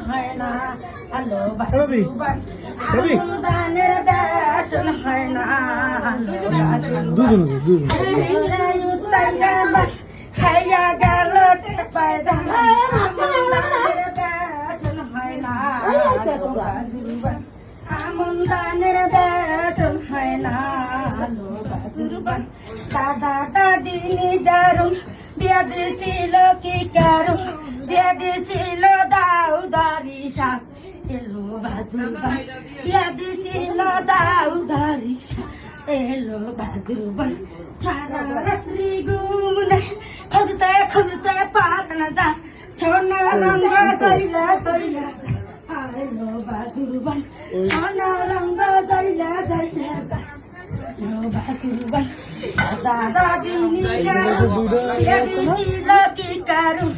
হয় না আলো বাজুবান আমদানের বেসন হয় না খাইয়া গেল পায়দা আমদানের বেসন হয় না আলো বাজুবান আমদানের বেসন হয় না আলো বাজুবান দাদা দাদি দারুন বিয়া দিছিল কি কারণ বিয়া দিছিল দাউদারি শাক এলো বাজুবান বিয়া দিছিল দাউদারি শাক এলো বাজুবান সারা রাত্রি ঘুমনে খুঁজতে খুঁজতে পাত না যা সোনা রঙ সইলা সইলা এলো বাজুবান সোনা রঙ সইলা সইলা বাজুবান দাদা দিনী কি কারণ